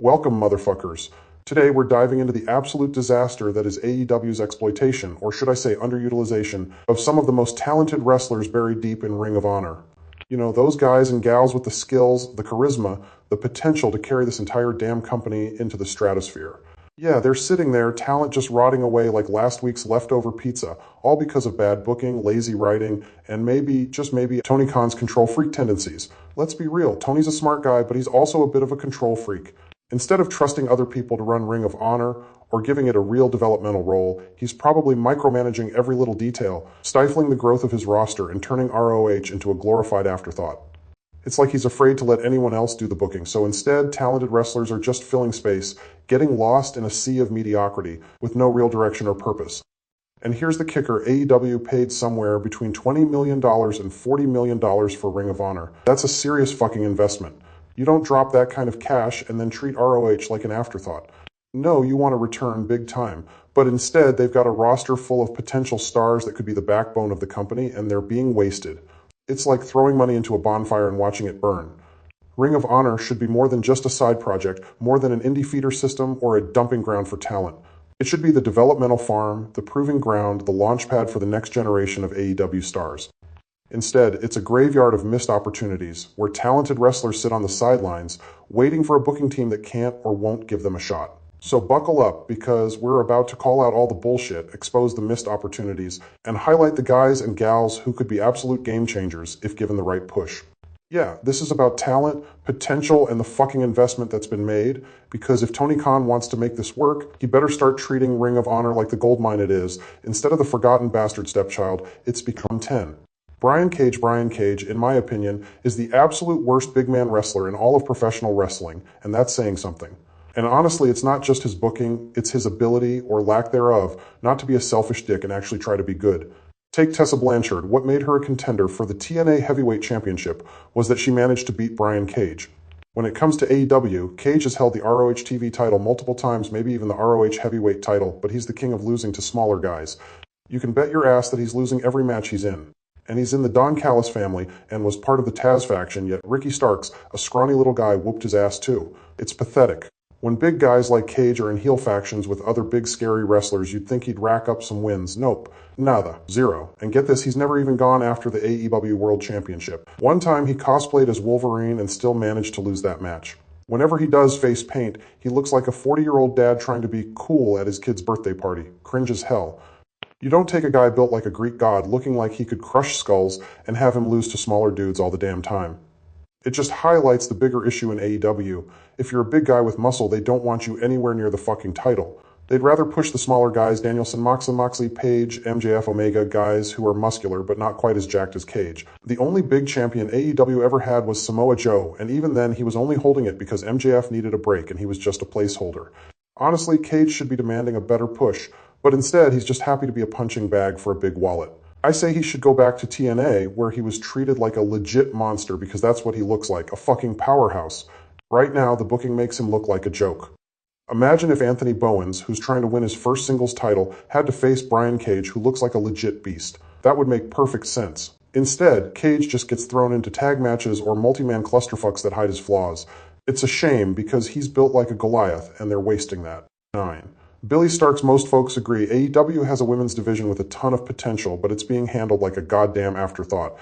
Welcome, motherfuckers. Today we're diving into the absolute disaster that is AEW's exploitation, or should I say underutilization, of some of the most talented wrestlers buried deep in Ring of Honor. You know, those guys and gals with the skills, the charisma, the potential to carry this entire damn company into the stratosphere. Yeah, they're sitting there, talent just rotting away like last week's leftover pizza, all because of bad booking, lazy writing, and maybe, just maybe, Tony Khan's control freak tendencies. Let's be real, Tony's a smart guy, but he's also a bit of a control freak. Instead of trusting other people to run Ring of Honor or giving it a real developmental role, he's probably micromanaging every little detail, stifling the growth of his roster and turning ROH into a glorified afterthought. It's like he's afraid to let anyone else do the booking, so instead, talented wrestlers are just filling space, getting lost in a sea of mediocrity with no real direction or purpose. And here's the kicker, AEW paid somewhere between $20 million and $40 million for Ring of Honor. That's a serious fucking investment. You don't drop that kind of cash and then treat ROH like an afterthought. No, you want to return big time. But instead, they've got a roster full of potential stars that could be the backbone of the company, and they're being wasted. It's like throwing money into a bonfire and watching it burn. Ring of Honor should be more than just a side project, more than an indie feeder system or a dumping ground for talent. It should be the developmental farm, the proving ground, the launchpad for the next generation of AEW stars. Instead, it's a graveyard of missed opportunities, where talented wrestlers sit on the sidelines, waiting for a booking team that can't or won't give them a shot. So buckle up, because we're about to call out all the bullshit, expose the missed opportunities, and highlight the guys and gals who could be absolute game changers if given the right push. Yeah, this is about talent, potential, and the fucking investment that's been made, because if Tony Khan wants to make this work, he better start treating Ring of Honor like the goldmine it is. Instead of the forgotten bastard stepchild, it's become 10. Brian Cage, in my opinion, is the absolute worst big man wrestler in all of professional wrestling, and that's saying something. And honestly, it's not just his booking, it's his ability, or lack thereof, not to be a selfish dick and actually try to be good. Take Tessa Blanchard. What made her a contender for the TNA Heavyweight Championship was that she managed to beat Brian Cage. When it comes to AEW, Cage has held the ROH TV title multiple times, maybe even the ROH Heavyweight title, but he's the king of losing to smaller guys. You can bet your ass that he's losing every match he's in. And he's in the Don Callis family and was part of the Taz faction, yet Ricky Starks, a scrawny little guy, whooped his ass too. It's pathetic. When big guys like Cage are in heel factions with other big scary wrestlers, you'd think he'd rack up some wins. Nope. Nada. Zero. And get this, he's never even gone after the AEW World Championship. One time he cosplayed as Wolverine and still managed to lose that match. Whenever he does face paint, he looks like a 40-year-old dad trying to be cool at his kid's birthday party. Cringe as hell. You don't take a guy built like a Greek god looking like he could crush skulls and have him lose to smaller dudes all the damn time. It just highlights the bigger issue in AEW. If you're a big guy with muscle, they don't want you anywhere near the fucking title. They'd rather push the smaller guys, Danielson, Moxley, Page, MJF, Omega, guys who are muscular but not quite as jacked as Cage. The only big champion AEW ever had was Samoa Joe, and even then he was only holding it because MJF needed a break and he was just a placeholder. Honestly, Cage should be demanding a better push, but instead he's just happy to be a punching bag for a big wallet. I say he should go back to TNA, where he was treated like a legit monster because that's what he looks like, a fucking powerhouse. Right now, the booking makes him look like a joke. Imagine if Anthony Bowens, who's trying to win his first singles title, had to face Brian Cage, who looks like a legit beast. That would make perfect sense. Instead, Cage just gets thrown into tag matches or multi-man clusterfucks that hide his flaws. It's a shame because he's built like a Goliath, and they're wasting that. 9. Billy Starks, most folks agree, AEW has a women's division with a ton of potential, but it's being handled like a goddamn afterthought.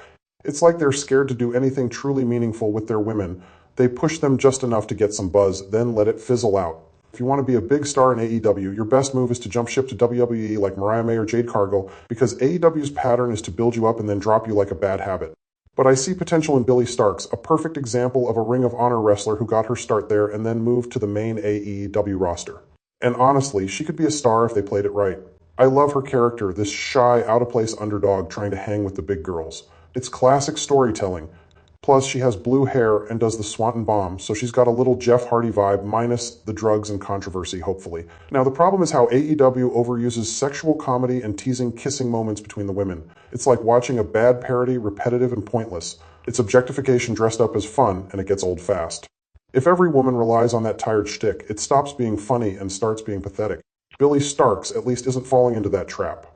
It's like they're scared to do anything truly meaningful with their women. They push them just enough to get some buzz, then let it fizzle out. If you want to be a big star in AEW, your best move is to jump ship to WWE like Mariah May or Jade Cargill, because AEW's pattern is to build you up and then drop you like a bad habit. But I see potential in Billy Starks, a perfect example of a Ring of Honor wrestler who got her start there and then moved to the main AEW roster. And honestly, she could be a star if they played it right. I love her character, this shy, out-of-place underdog trying to hang with the big girls. It's classic storytelling. Plus, she has blue hair and does the Swanton Bomb, so she's got a little Jeff Hardy vibe, minus the drugs and controversy, hopefully. Now, the problem is how AEW overuses sexual comedy and teasing kissing moments between the women. It's like watching a bad parody, repetitive and pointless. It's objectification dressed up as fun, and it gets old fast. If every woman relies on that tired shtick, it stops being funny and starts being pathetic. Billy Starks at least isn't falling into that trap.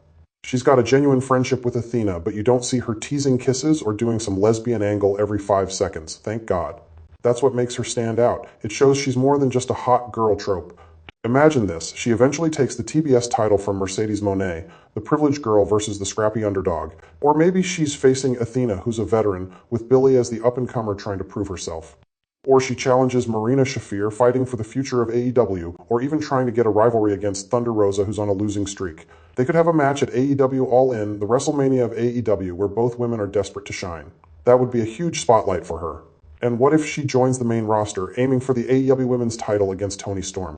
She's got a genuine friendship with Athena, but you don't see her teasing kisses or doing some lesbian angle every 5 seconds. Thank God. That's what makes her stand out. It shows she's more than just a hot girl trope. Imagine this. She eventually takes the TBS title from Mercedes Moné, the privileged girl versus the scrappy underdog. Or maybe she's facing Athena, who's a veteran, with Billy as the up-and-comer trying to prove herself. Or she challenges Marina Schaffer, fighting for the future of AEW, or even trying to get a rivalry against Thunder Rosa, who's on a losing streak. They could have a match at AEW All In, the WrestleMania of AEW, where both women are desperate to shine. That would be a huge spotlight for her. And what if she joins the main roster, aiming for the AEW Women's title against Toni Storm?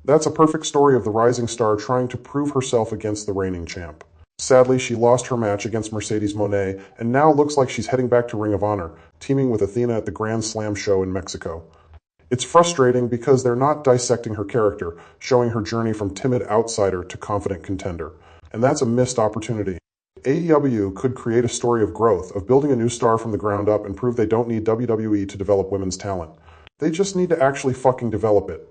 That's a perfect story of the rising star trying to prove herself against the reigning champ. Sadly, she lost her match against Mercedes Moné, and now looks like she's heading back to Ring of Honor, teaming with Athena at the Grand Slam show in Mexico. It's frustrating because they're not dissecting her character, showing her journey from timid outsider to confident contender. And that's a missed opportunity. AEW could create a story of growth, of building a new star from the ground up and prove they don't need WWE to develop women's talent. They just need to actually fucking develop it.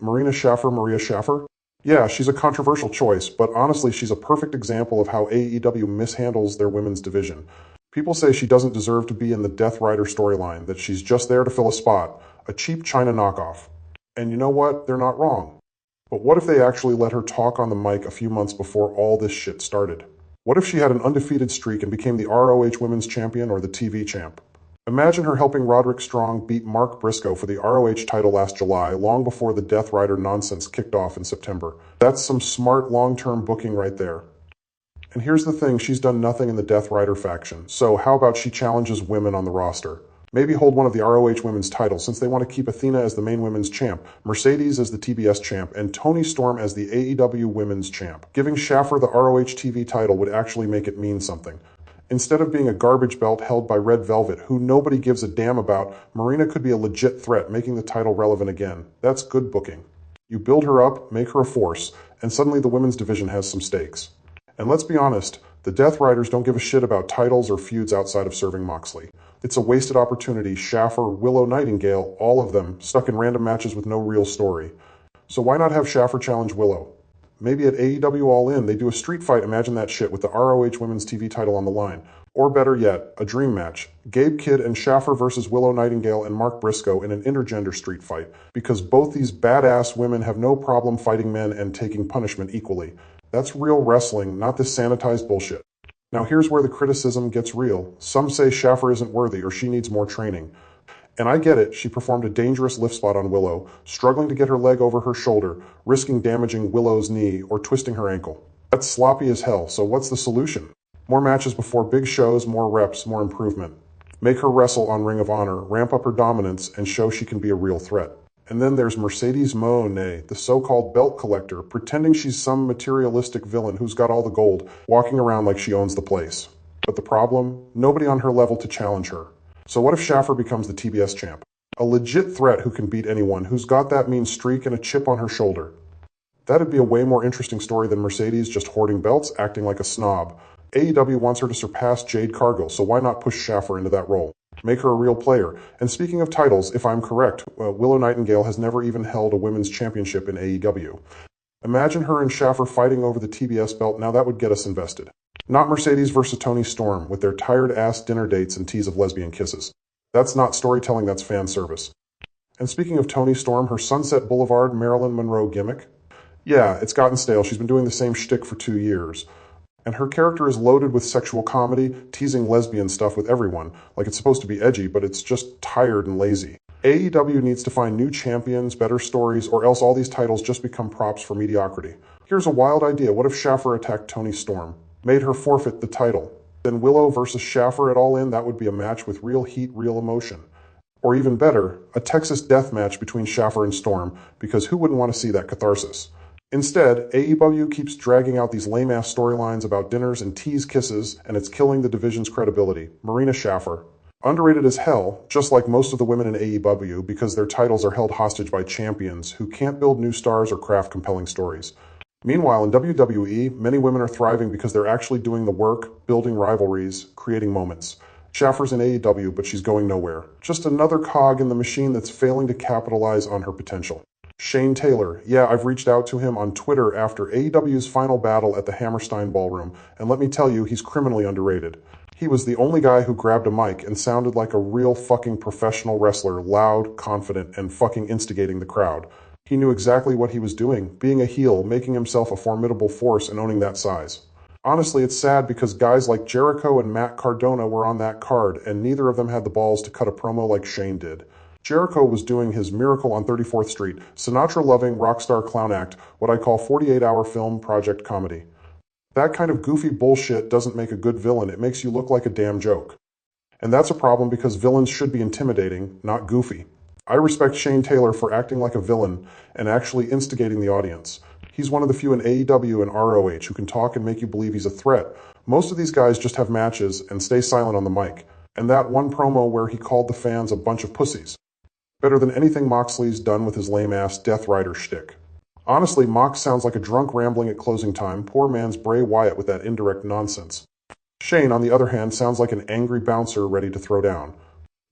Marina Schaffer, Maria Schaffer? Yeah, she's a controversial choice, but honestly, she's a perfect example of how AEW mishandles their women's division. People say she doesn't deserve to be in the Death Rider storyline, that she's just there to fill a spot, a cheap China knockoff. And you know what? They're not wrong. But what if they actually let her talk on the mic a few months before all this shit started? What if she had an undefeated streak and became the ROH Women's Champion or the TV Champ? Imagine her helping Roderick Strong beat Mark Briscoe for the ROH title last July, long before the Death Rider nonsense kicked off in September. That's some smart long-term booking right there. And here's the thing, she's done nothing in the Death Rider faction, so how about she challenges women on the roster? Maybe hold one of the ROH women's titles, since they want to keep Athena as the main women's champ, Mercedes as the TBS champ, and Toni Storm as the AEW women's champ. Giving Schaffer the ROH TV title would actually make it mean something. Instead of being a garbage belt held by Red Velvet, who nobody gives a damn about, Marina could be a legit threat, making the title relevant again. That's good booking. You build her up, make her a force, and suddenly the women's division has some stakes. And let's be honest, the Death Riders don't give a shit about titles or feuds outside of serving Moxley. It's a wasted opportunity. Schaffer, Willow Nightingale, all of them, stuck in random matches with no real story. So why not have Schaffer challenge Willow? Maybe at AEW All In, they do a street fight, imagine that shit, with the ROH Women's TV title on the line. Or better yet, a dream match. Gabe Kidd and Schaffer versus Willow Nightingale and Mark Briscoe in an intergender street fight, because both these badass women have no problem fighting men and taking punishment equally. That's real wrestling, not this sanitized bullshit. Now here's where the criticism gets real. Some say Schaffer isn't worthy or she needs more training. And I get it, she performed a dangerous lift spot on Willow, struggling to get her leg over her shoulder, risking damaging Willow's knee or twisting her ankle. That's sloppy as hell, so what's the solution? More matches before big shows, more reps, more improvement. Make her wrestle on Ring of Honor, ramp up her dominance, and show she can be a real threat. And then there's Mercedes Moné, the so-called belt collector, pretending she's some materialistic villain who's got all the gold, walking around like she owns the place. But the problem? Nobody on her level to challenge her. So what if Schaffer becomes the TBS champ? A legit threat who can beat anyone, who's got that mean streak and a chip on her shoulder. That'd be a way more interesting story than Mercedes just hoarding belts, acting like a snob. AEW wants her to surpass Jade Cargill, so why not push Schaffer into that role? Make her a real player. And speaking of titles, if I'm correct, Willow Nightingale has never even held a women's championship in AEW. Imagine her and Schaffer fighting over the TBS belt, now that would get us invested. Not Mercedes versus Toni Storm, with their tired-ass dinner dates and tease of lesbian kisses. That's not storytelling, that's fan service. And speaking of Toni Storm, her Sunset Boulevard Marilyn Monroe gimmick? Yeah, it's gotten stale, she's been doing the same shtick for 2 years. And her character is loaded with sexual comedy, teasing lesbian stuff with everyone, like it's supposed to be edgy, but it's just tired and lazy. AEW needs to find new champions, better stories, or else all these titles just become props for mediocrity. Here's a wild idea, what if Schaffer attacked Toni Storm? Made her forfeit the title. Then Willow versus Schaffer at All In, that would be a match with real heat, real emotion. Or even better, a Texas death match between Schaffer and Storm, because who wouldn't want to see that catharsis? Instead, AEW keeps dragging out these lame-ass storylines about dinners and tease kisses, and it's killing the division's credibility. Marina Schaffer. Underrated as hell, just like most of the women in AEW, because their titles are held hostage by champions who can't build new stars or craft compelling stories. Meanwhile, in WWE, many women are thriving because they're actually doing the work, building rivalries, creating moments. Schaffer's in AEW, but she's going nowhere. Just another cog in the machine that's failing to capitalize on her potential. Shane Taylor. Yeah, I've reached out to him on Twitter after AEW's final battle at the Hammerstein Ballroom, and let me tell you, he's criminally underrated. He was the only guy who grabbed a mic and sounded like a real fucking professional wrestler, loud, confident, and fucking instigating the crowd. He knew exactly what he was doing, being a heel, making himself a formidable force and owning that size. Honestly, it's sad because guys like Jericho and Matt Cardona were on that card, and neither of them had the balls to cut a promo like Shane did. Jericho was doing his Miracle on 34th Street, Sinatra-loving rockstar clown act, what I call 48-hour film project comedy. That kind of goofy bullshit doesn't make a good villain, it makes you look like a damn joke. And that's a problem because villains should be intimidating, not goofy. I respect Shane Taylor for acting like a villain and actually instigating the audience. He's one of the few in AEW and ROH who can talk and make you believe he's a threat. Most of these guys just have matches and stay silent on the mic. And that one promo where he called the fans a bunch of pussies. Better than anything Moxley's done with his lame-ass Death Rider shtick. Honestly, Mox sounds like a drunk rambling at closing time, poor man's Bray Wyatt with that indirect nonsense. Shane, on the other hand, sounds like an angry bouncer ready to throw down.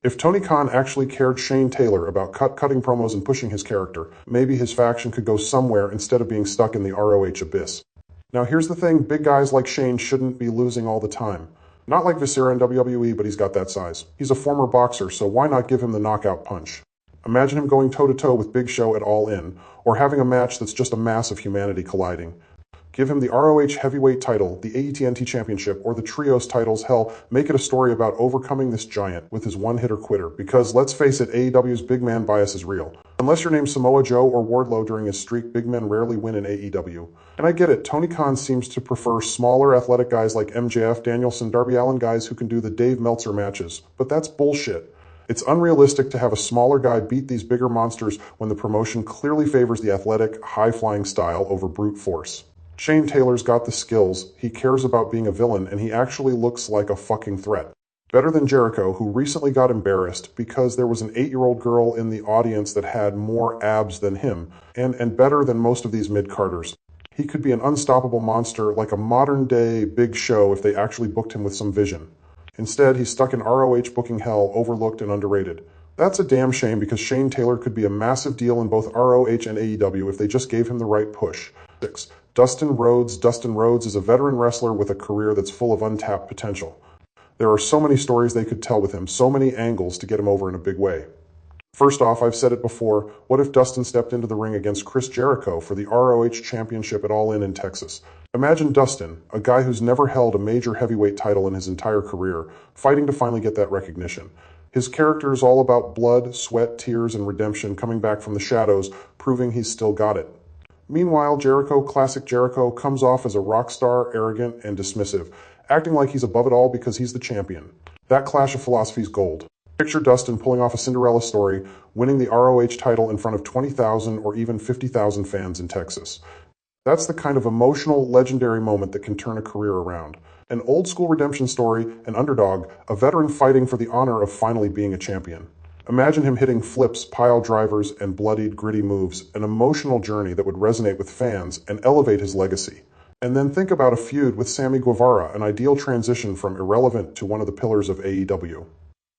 If Tony Khan actually cared Shane Taylor about cutting promos and pushing his character, maybe his faction could go somewhere instead of being stuck in the ROH abyss. Now here's the thing, big guys like Shane shouldn't be losing all the time. Not like Viscera in WWE, but he's got that size. He's a former boxer, so why not give him the knockout punch? Imagine him going toe-to-toe with Big Show at All In, or having a match that's just a mass of humanity colliding. Give him the ROH Heavyweight title, the AETNT Championship, or the Trios titles. Hell, make it a story about overcoming this giant with his one-hitter quitter, because let's face it, AEW's big man bias is real. Unless you're named Samoa Joe or Wardlow during his streak, big men rarely win in AEW. And I get it, Tony Khan seems to prefer smaller athletic guys like MJF, Danielson, Darby Allin guys who can do the Dave Meltzer matches, but that's bullshit. It's unrealistic to have a smaller guy beat these bigger monsters when the promotion clearly favors the athletic, high-flying style over brute force. Shane Taylor's got the skills, he cares about being a villain, and he actually looks like a fucking threat. Better than Jericho, who recently got embarrassed because there was an 8-year-old girl in the audience that had more abs than him, and better than most of these mid-carders. He could be an unstoppable monster like a modern-day Big Show if they actually booked him with some vision. Instead, he's stuck in ROH booking hell, overlooked and underrated. That's a damn shame because Shane Taylor could be a massive deal in both ROH and AEW if they just gave him the right push. 6. Dustin Rhodes. Dustin Rhodes is a veteran wrestler with a career that's full of untapped potential. There are so many stories they could tell with him, so many angles to get him over in a big way. First off, I've said it before, what if Dustin stepped into the ring against Chris Jericho for the ROH Championship at All In Texas? Imagine Dustin, a guy who's never held a major heavyweight title in his entire career, fighting to finally get that recognition. His character is all about blood, sweat, tears, and redemption coming back from the shadows, proving he's still got it. Meanwhile, Jericho, classic Jericho, comes off as a rock star, arrogant, and dismissive, acting like he's above it all because he's the champion. That clash of philosophy's gold. Picture Dustin pulling off a Cinderella story, winning the ROH title in front of 20,000 or even 50,000 fans in Texas. That's the kind of emotional, legendary moment that can turn a career around. An old-school redemption story, an underdog, a veteran fighting for the honor of finally being a champion. Imagine him hitting flips, pile drivers, and bloodied, gritty moves, an emotional journey that would resonate with fans and elevate his legacy. And then think about a feud with Sammy Guevara, an ideal transition from irrelevant to one of the pillars of AEW.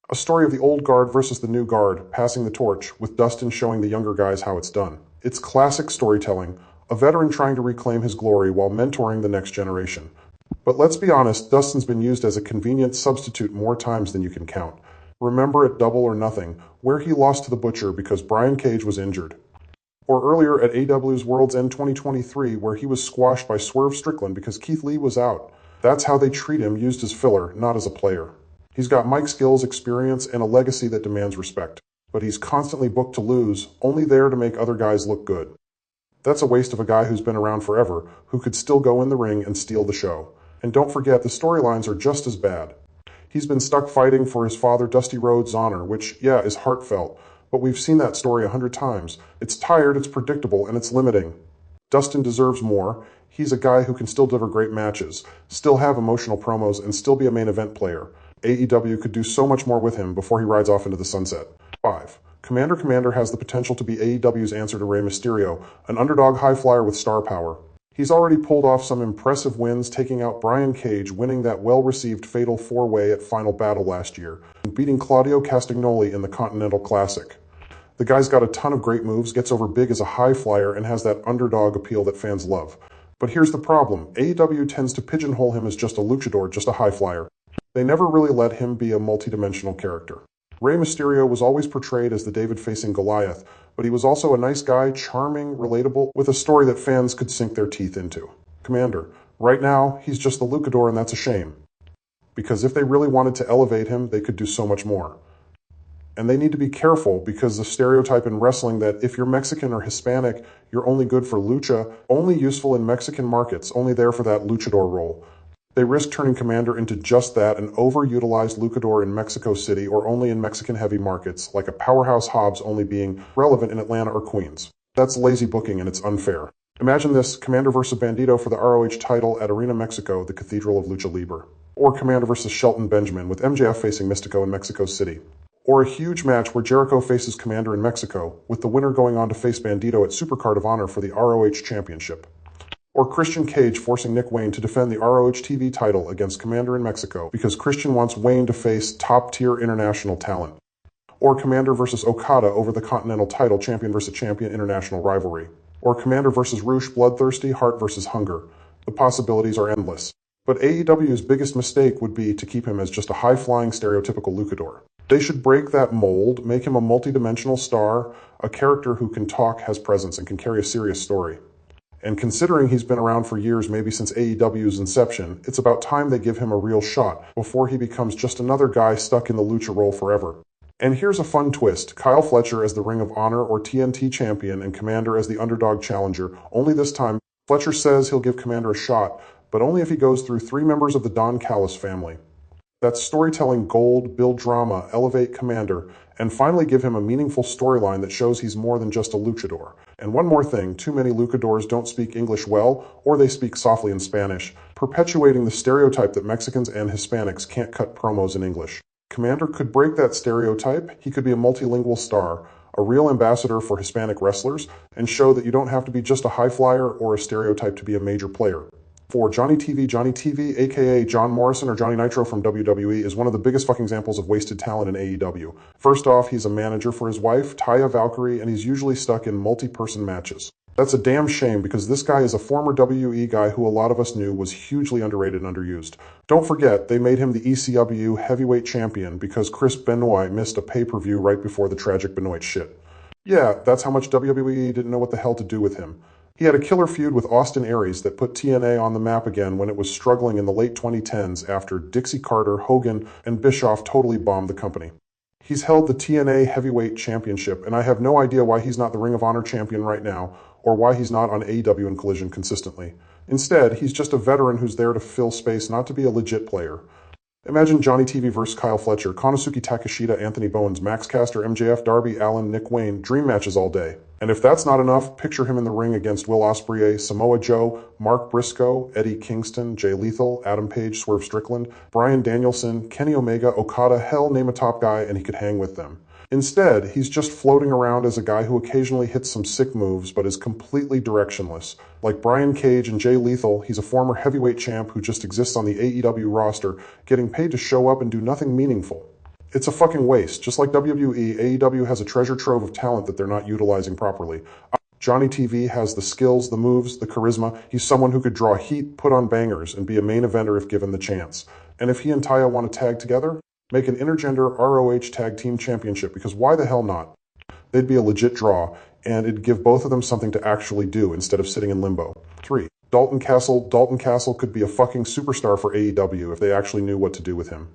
A story of the old guard versus the new guard, passing the torch, with Dustin showing the younger guys how it's done. It's classic storytelling, a veteran trying to reclaim his glory while mentoring the next generation. But let's be honest, Dustin's been used as a convenient substitute more times than you can count. Remember at Double or Nothing, where he lost to the Butcher because Brian Cage was injured. Or earlier at AEW's World's End 2023, where he was squashed by Swerve Strickland because Keith Lee was out. That's how they treat him, used as filler, not as a player. He's got mic skills, experience, and a legacy that demands respect. But he's constantly booked to lose, only there to make other guys look good. That's a waste of a guy who's been around forever, who could still go in the ring and steal the show. And don't forget, the storylines are just as bad. He's been stuck fighting for his father Dusty Rhodes' honor, which, yeah, is heartfelt. But we've seen that story 100 times. It's tired, it's predictable, and it's limiting. Dustin deserves more. He's a guy who can still deliver great matches, still have emotional promos, and still be a main event player. AEW could do so much more with him before he rides off into the sunset. 5. Commander has the potential to be AEW's answer to Rey Mysterio, an underdog high flyer with star power. He's already pulled off some impressive wins, taking out Brian Cage, winning that well-received Fatal 4-Way at Final Battle last year, and beating Claudio Castagnoli in the Continental Classic. The guy's got a ton of great moves, gets over big as a high flyer, and has that underdog appeal that fans love. But here's the problem. AEW tends to pigeonhole him as just a luchador, just a high flyer. They never really let him be a multidimensional character. Rey Mysterio was always portrayed as the David facing Goliath, but he was also a nice guy, charming, relatable, with a story that fans could sink their teeth into. Commander. Right now, he's just the luchador, and that's a shame. Because if they really wanted to elevate him, they could do so much more. And they need to be careful because the stereotype in wrestling that if you're Mexican or Hispanic, you're only good for lucha, only useful in Mexican markets, only there for that luchador role. They risk turning Commander into just that, an overutilized luchador in Mexico City or only in Mexican-heavy markets, like a powerhouse Hobbs only being relevant in Atlanta or Queens. That's lazy booking and it's unfair. Imagine this, Commander versus Bandito for the ROH title at Arena Mexico, the Cathedral of Lucha Libre. Or Commander versus Shelton Benjamin, with MJF facing Mystico in Mexico City. Or a huge match where Jericho faces Commander in Mexico, with the winner going on to face Bandito at Supercard of Honor for the ROH Championship. Or Christian Cage forcing Nick Wayne to defend the ROH TV title against Commander in Mexico because Christian wants Wayne to face top-tier international talent. Or Commander versus Okada over the Continental title, champion versus champion international rivalry. Or Commander versus Roosh, bloodthirsty, heart versus hunger. The possibilities are endless. But AEW's biggest mistake would be to keep him as just a high-flying stereotypical luchador. They should break that mold, make him a multidimensional star, a character who can talk, has presence, and can carry a serious story. And considering he's been around for years, maybe since AEW's inception, it's about time they give him a real shot before he becomes just another guy stuck in the lucha role forever. And here's a fun twist, Kyle Fletcher as the Ring of Honor or TNT champion and Commander as the underdog challenger, only this time, Fletcher says he'll give Commander a shot, but only if he goes through 3 members of the Don Callis family. That's storytelling gold, build drama, elevate Commander, and finally give him a meaningful storyline that shows he's more than just a luchador. And one more thing, too many luchadors don't speak English well, or they speak softly in Spanish, perpetuating the stereotype that Mexicans and Hispanics can't cut promos in English. Commander could break that stereotype, he could be a multilingual star, a real ambassador for Hispanic wrestlers, and show that you don't have to be just a high flyer or a stereotype to be a major player. For Johnny TV, aka John Morrison or Johnny Nitro from WWE, is one of the biggest fucking examples of wasted talent in AEW. First off, he's a manager for his wife, Taya Valkyrie, and he's usually stuck in multi-person matches. That's a damn shame because this guy is a former WWE guy who a lot of us knew was hugely underrated and underused. Don't forget, they made him the ECW heavyweight champion because Chris Benoit missed a pay-per-view right before the tragic Benoit shit. Yeah, that's how much WWE didn't know what the hell to do with him. He had a killer feud with Austin Aries that put TNA on the map again when it was struggling in the late 2010s after Dixie Carter, Hogan, and Bischoff totally bombed the company. He's held the TNA Heavyweight Championship, and I have no idea why he's not the Ring of Honor champion right now, or why he's not on AEW and Collision consistently. Instead, he's just a veteran who's there to fill space, not to be a legit player. Imagine Johnny TV versus Kyle Fletcher, Konosuke Takeshita, Anthony Bowens, Max Caster, MJF, Darby Allin, Nick Wayne, dream matches all day. And if that's not enough, picture him in the ring against Will Ospreay, Samoa Joe, Mark Briscoe, Eddie Kingston, Jay Lethal, Adam Page, Swerve Strickland, Bryan Danielson, Kenny Omega, Okada, hell, name a top guy, and he could hang with them. Instead, he's just floating around as a guy who occasionally hits some sick moves but is completely directionless. Like Brian Cage and Jay Lethal, he's a former heavyweight champ who just exists on the AEW roster, getting paid to show up and do nothing meaningful. It's a fucking waste. Just like WWE, AEW has a treasure trove of talent that they're not utilizing properly. Johnny TV has the skills, the moves, the charisma. He's someone who could draw heat, put on bangers, and be a main eventer if given the chance. And if he and Taya want to tag together, make an intergender ROH Tag Team Championship, because why the hell not? They'd be a legit draw, and it'd give both of them something to actually do instead of sitting in limbo. 3. Dalton Castle. Dalton Castle could be a fucking superstar for AEW if they actually knew what to do with him.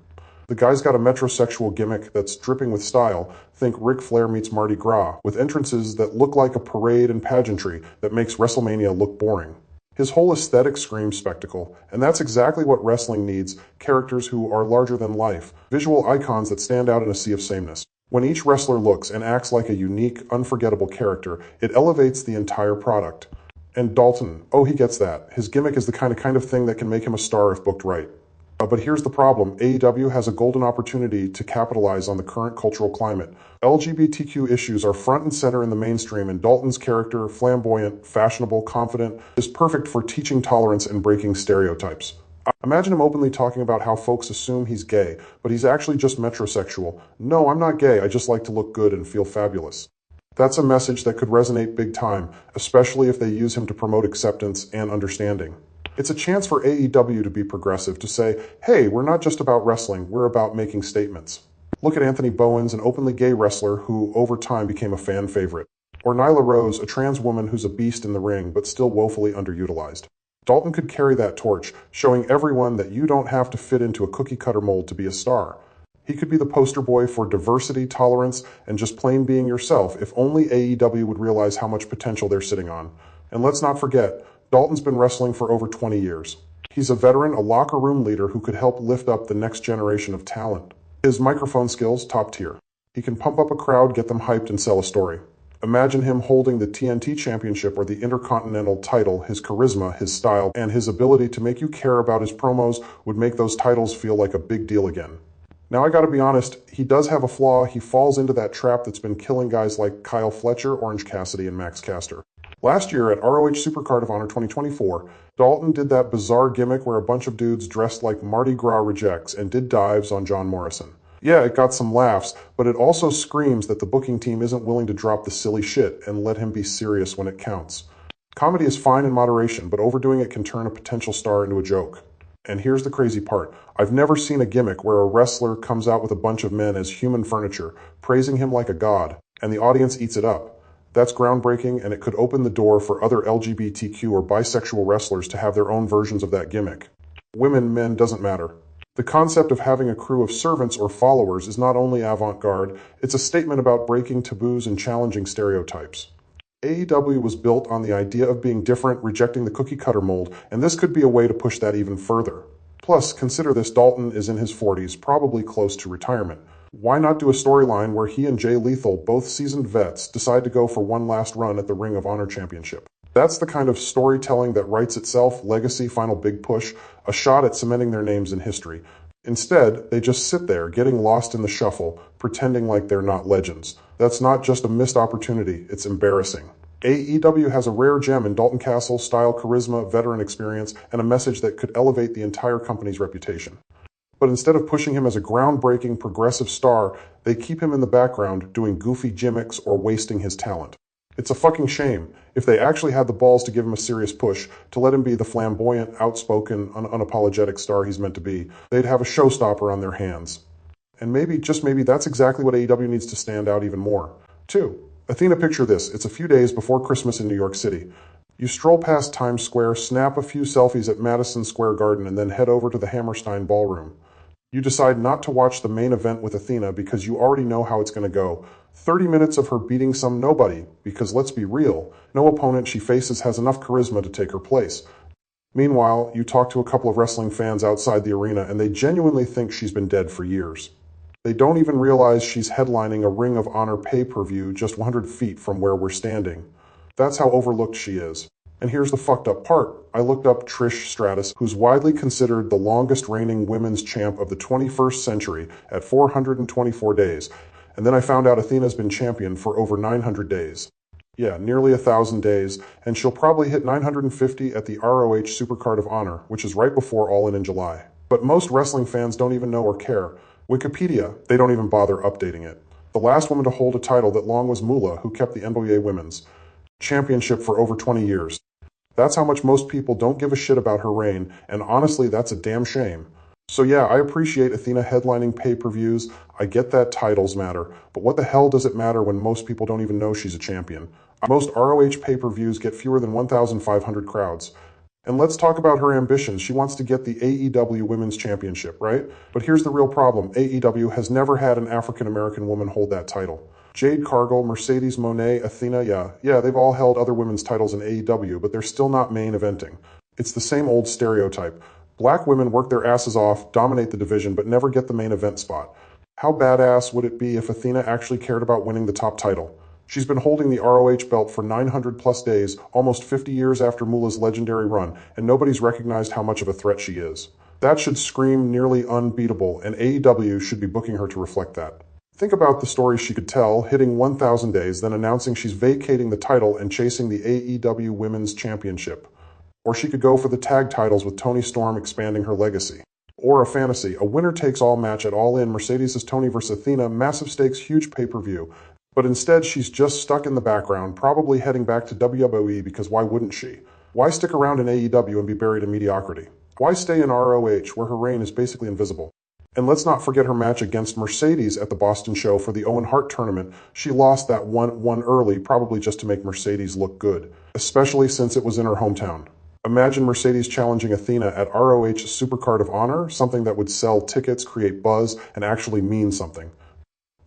The guy's got a metrosexual gimmick that's dripping with style. Think Ric Flair meets Mardi Gras, with entrances that look like a parade and pageantry that makes WrestleMania look boring. His whole aesthetic screams spectacle, and that's exactly what wrestling needs, characters who are larger than life, visual icons that stand out in a sea of sameness. When each wrestler looks and acts like a unique, unforgettable character, it elevates the entire product. And Dalton, oh, he gets that. His gimmick is the kind of thing that can make him a star if booked right. But here's the problem. AEW has a golden opportunity to capitalize on the current cultural climate. LGBTQ issues are front and center in the mainstream, and Dalton's character, flamboyant, fashionable, confident, is perfect for teaching tolerance and breaking stereotypes. Imagine him openly talking about how folks assume he's gay, but he's actually just metrosexual. No, I'm not gay, I just like to look good and feel fabulous. That's a message that could resonate big time, especially if they use him to promote acceptance and understanding. It's a chance for AEW to be progressive, to say, hey, we're not just about wrestling, we're about making statements. Look at Anthony Bowens, an openly gay wrestler who, over time, became a fan favorite. Or Nyla Rose, a trans woman who's a beast in the ring, but still woefully underutilized. Dalton could carry that torch, showing everyone that you don't have to fit into a cookie-cutter mold to be a star. He could be the poster boy for diversity, tolerance, and just plain being yourself if only AEW would realize how much potential they're sitting on. And let's not forget, Dalton's been wrestling for over 20 years. He's a veteran, a locker room leader who could help lift up the next generation of talent. His microphone skills, top tier. He can pump up a crowd, get them hyped, and sell a story. Imagine him holding the TNT Championship or the Intercontinental title. His charisma, his style, and his ability to make you care about his promos would make those titles feel like a big deal again. Now, I gotta be honest, he does have a flaw. He falls into that trap that's been killing guys like Kyle Fletcher, Orange Cassidy, and Max Caster. Last year at ROH Supercard of Honor 2024, Dalton did that bizarre gimmick where a bunch of dudes dressed like Mardi Gras rejects and did dives on John Morrison. Yeah, it got some laughs, but it also screams that the booking team isn't willing to drop the silly shit and let him be serious when it counts. Comedy is fine in moderation, but overdoing it can turn a potential star into a joke. And here's the crazy part. I've never seen a gimmick where a wrestler comes out with a bunch of men as human furniture, praising him like a god, and the audience eats it up. That's groundbreaking, and it could open the door for other LGBTQ or bisexual wrestlers to have their own versions of that gimmick. Women, men, doesn't matter. The concept of having a crew of servants or followers is not only avant-garde, it's a statement about breaking taboos and challenging stereotypes. AEW was built on the idea of being different, rejecting the cookie-cutter mold, and this could be a way to push that even further. Plus, consider this, Dalton is in his 40s, probably close to retirement. Why not do a storyline where he and Jay Lethal, both seasoned vets, decide to go for one last run at the Ring of Honor Championship? That's the kind of storytelling that writes itself, legacy, final big push, a shot at cementing their names in history. Instead, they just sit there, getting lost in the shuffle, pretending like they're not legends. That's not just a missed opportunity, it's embarrassing. AEW has a rare gem in Dalton Castle, style, charisma, veteran experience, and a message that could elevate the entire company's reputation. But instead of pushing him as a groundbreaking, progressive star, they keep him in the background doing goofy gimmicks or wasting his talent. It's a fucking shame. If they actually had the balls to give him a serious push, to let him be the flamboyant, outspoken, unapologetic star he's meant to be, they'd have a showstopper on their hands. And maybe, just maybe, that's exactly what AEW needs to stand out even more. 2. Athena, picture this. It's a few days before Christmas in New York City. You stroll past Times Square, snap a few selfies at Madison Square Garden, and then head over to the Hammerstein Ballroom. You decide not to watch the main event with Athena because you already know how it's going to go. 30 minutes of her beating some nobody, because let's be real, no opponent she faces has enough charisma to take her place. Meanwhile, you talk to a couple of wrestling fans outside the arena and they genuinely think she's been dead for years. They don't even realize she's headlining a Ring of Honor pay-per-view just 100 feet from where we're standing. That's how overlooked she is. And here's the fucked up part. I looked up Trish Stratus, who's widely considered the longest reigning women's champ of the 21st century at 424 days. And then I found out Athena's been champion for over 900 days. Yeah, nearly 1,000 days, and she'll probably hit 950 at the ROH Supercard of Honor, which is right before All In July. But most wrestling fans don't even know or care. Wikipedia, they don't even bother updating it. The last woman to hold a title that long was Moolah, who kept the NWA Women's Championship for over 20 years. That's how much most people don't give a shit about her reign, and honestly, that's a damn shame. So yeah, I appreciate Athena headlining pay-per-views, I get that titles matter, but what the hell does it matter when most people don't even know she's a champion? Most ROH pay-per-views get fewer than 1,500 crowds. And let's talk about her ambitions. She wants to get the AEW Women's Championship, right? But here's the real problem. AEW has never had an African-American woman hold that title. Jade Cargill, Mercedes Moné, Athena, yeah, they've all held other women's titles in AEW, but they're still not main eventing. It's the same old stereotype. Black women work their asses off, dominate the division, but never get the main event spot. How badass would it be if Athena actually cared about winning the top title? She's been holding the ROH belt for 900 plus days, almost 50 years after Moolah's legendary run, and nobody's recognized how much of a threat she is. That should scream nearly unbeatable, and AEW should be booking her to reflect that. Think about the story she could tell, hitting 1,000 days, then announcing she's vacating the title and chasing the AEW Women's Championship. Or she could go for the tag titles with Toni Storm expanding her legacy. Or a fantasy, a winner-takes-all match at All In, Mercedes' Toni vs. Athena, massive stakes, huge pay-per-view. But instead, she's just stuck in the background, probably heading back to WWE because why wouldn't she? Why stick around in AEW and be buried in mediocrity? Why stay in ROH, where her reign is basically invisible? And let's not forget her match against Mercedes at the Boston show for the Owen Hart tournament. She lost that one early, probably just to make Mercedes look good, especially since it was in her hometown. Imagine Mercedes challenging Athena at ROH's Supercard of Honor, something that would sell tickets, create buzz, and actually mean something.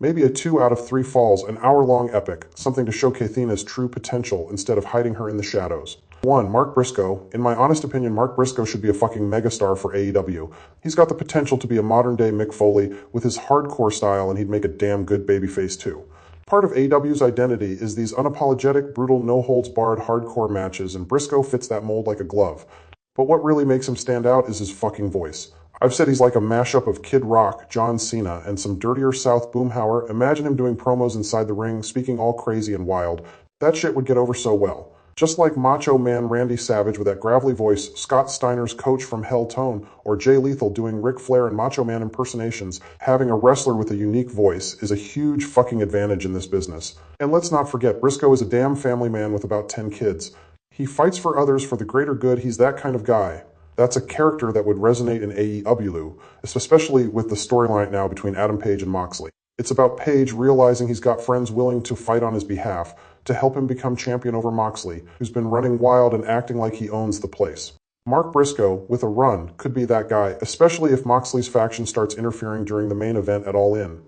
Maybe a 2 out of 3 falls, an hour-long epic, something to showcase Athena's true potential instead of hiding her in the shadows. 1. Mark Briscoe. In my honest opinion, Mark Briscoe should be a fucking megastar for AEW. He's got the potential to be a modern-day Mick Foley with his hardcore style, and he'd make a damn good babyface too. Part of AEW's identity is these unapologetic, brutal, no-holds-barred hardcore matches, and Briscoe fits that mold like a glove. But what really makes him stand out is his fucking voice. I've said he's like a mashup of Kid Rock, John Cena, and some dirtier South Boomhauer. Imagine him doing promos inside the ring, speaking all crazy and wild. That shit would get over so well. Just like Macho Man Randy Savage with that gravelly voice, Scott Steiner's coach from Hell Tone, or Jay Lethal doing Ric Flair and Macho Man impersonations, having a wrestler with a unique voice is a huge fucking advantage in this business. And let's not forget, Briscoe is a damn family man with about 10 kids. He fights for others for the greater good. He's that kind of guy. That's a character that would resonate in AEW, especially with the storyline now between Adam Page and Moxley. It's about Page realizing he's got friends willing to fight on his behalf to help him become champion over Moxley, who's been running wild and acting like he owns the place. Mark Briscoe, with a run, could be that guy, especially if Moxley's faction starts interfering during the main event at All In.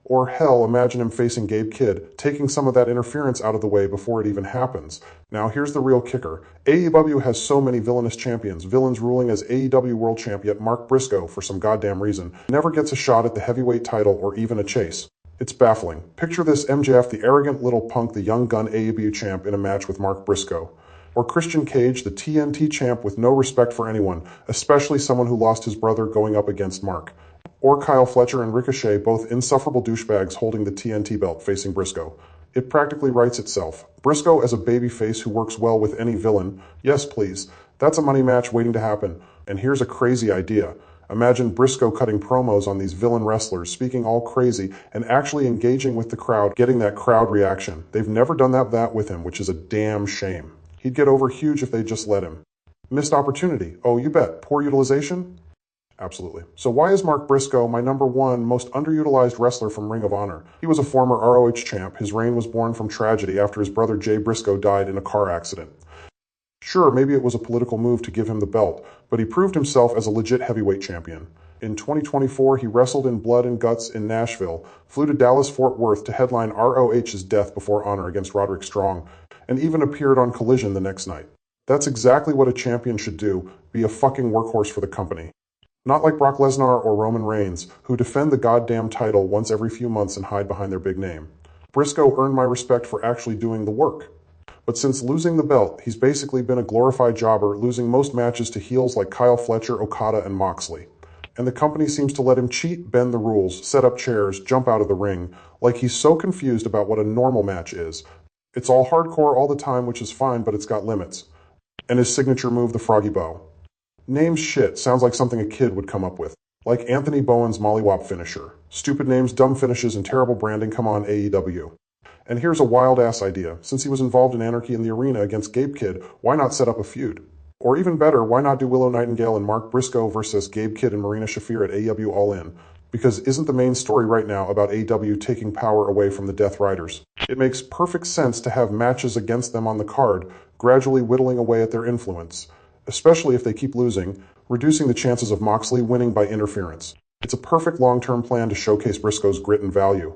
Or hell, imagine him facing Gabe Kidd, taking some of that interference out of the way before it even happens. Now here's the real kicker. AEW has so many villainous champions, villains ruling as AEW World Champ, yet Mark Briscoe, for some goddamn reason, never gets a shot at the heavyweight title or even a chase. It's baffling. Picture this: MJF, the arrogant little punk, the young gun AEW champ in a match with Mark Briscoe. Or Christian Cage, the TNT champ with no respect for anyone, especially someone who lost his brother going up against Mark. Or Kyle Fletcher and Ricochet, both insufferable douchebags holding the TNT belt facing Briscoe. It practically writes itself. Briscoe as a babyface who works well with any villain. Yes, please. That's a money match waiting to happen. And here's a crazy idea. Imagine Briscoe cutting promos on these villain wrestlers, speaking all crazy, and actually engaging with the crowd, getting that crowd reaction. They've never done that with him, which is a damn shame. He'd get over huge if they just let him. Missed opportunity. Oh, you bet. Poor utilization? Absolutely. So why is Mark Briscoe my number 1 most underutilized wrestler from Ring of Honor? He was a former ROH champ. His reign was born from tragedy after his brother Jay Briscoe died in a car accident. Sure, maybe it was a political move to give him the belt, but he proved himself as a legit heavyweight champion. In 2024, he wrestled in Blood and Guts in Nashville, flew to Dallas-Fort Worth to headline ROH's Death Before Honor against Roderick Strong, and even appeared on Collision the next night. That's exactly what a champion should do, be a fucking workhorse for the company. Not like Brock Lesnar or Roman Reigns, who defend the goddamn title once every few months and hide behind their big name. Briscoe earned my respect for actually doing the work. But since losing the belt, he's basically been a glorified jobber, losing most matches to heels like Kyle Fletcher, Okada, and Moxley. And the company seems to let him cheat, bend the rules, set up chairs, jump out of the ring, like he's so confused about what a normal match is. It's all hardcore all the time, which is fine, but it's got limits. And his signature move, the Froggy Bow. Names shit, sounds like something a kid would come up with. Like Anthony Bowen's Mollywop finisher. Stupid names, dumb finishes, and terrible branding. Come on, AEW. And here's a wild-ass idea. Since he was involved in Anarchy in the Arena against Gabe Kidd, why not set up a feud? Or even better, why not do Willow Nightingale and Mark Briscoe versus Gabe Kidd and Marina Schaffer at AEW All In? Because isn't the main story right now about AEW taking power away from the Death Riders? It makes perfect sense to have matches against them on the card, gradually whittling away at their influence, especially if they keep losing, reducing the chances of Moxley winning by interference. It's a perfect long-term plan to showcase Briscoe's grit and value.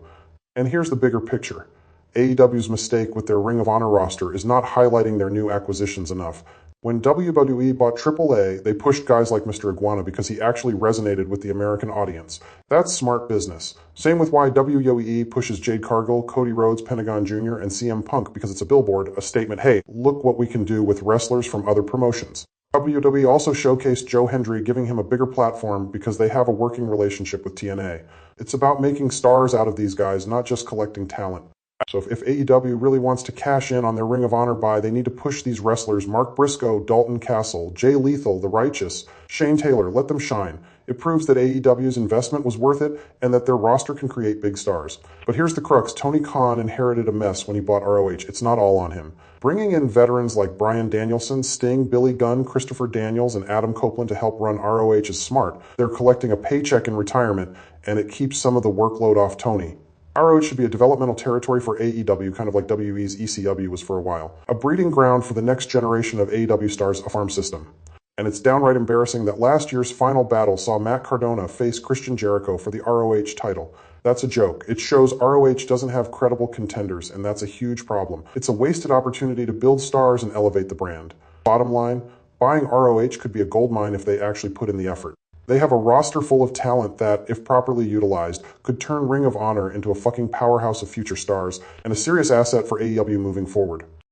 And here's the bigger picture. AEW's mistake with their Ring of Honor roster is not highlighting their new acquisitions enough. When WWE bought AAA, they pushed guys like Mr. Iguana because he actually resonated with the American audience. That's smart business. Same with why WWE pushes Jade Cargill, Cody Rhodes, Pentagon Jr., and CM Punk, because it's a billboard, a statement, hey, look what we can do with wrestlers from other promotions. WWE also showcased Joe Hendry, giving him a bigger platform because they have a working relationship with TNA. It's about making stars out of these guys, not just collecting talent. So if AEW really wants to cash in on their Ring of Honor buy, they need to push these wrestlers: Mark Briscoe, Dalton Castle, Jay Lethal, The Righteous, Shane Taylor. Let them shine. It proves that AEW's investment was worth it and that their roster can create big stars. But here's the crux. Tony Khan inherited a mess when he bought ROH. It's not all on him. Bringing in veterans like Bryan Danielson, Sting, Billy Gunn, Christopher Daniels, and Adam Copeland to help run ROH is smart. They're collecting a paycheck in retirement, and it keeps some of the workload off Tony. ROH should be a developmental territory for AEW, kind of like WWE's ECW was for a while. A breeding ground for the next generation of AEW stars, a farm system. And it's downright embarrassing that last year's final battle saw Matt Cardona face Christian Jericho for the ROH title. That's a joke. It shows ROH doesn't have credible contenders, and that's a huge problem. It's a wasted opportunity to build stars and elevate the brand. Bottom line, buying ROH could be a goldmine if they actually put in the effort. They have a roster full of talent that, if properly utilized, could turn Ring of Honor into a fucking powerhouse of future stars and a serious asset for AEW moving forward.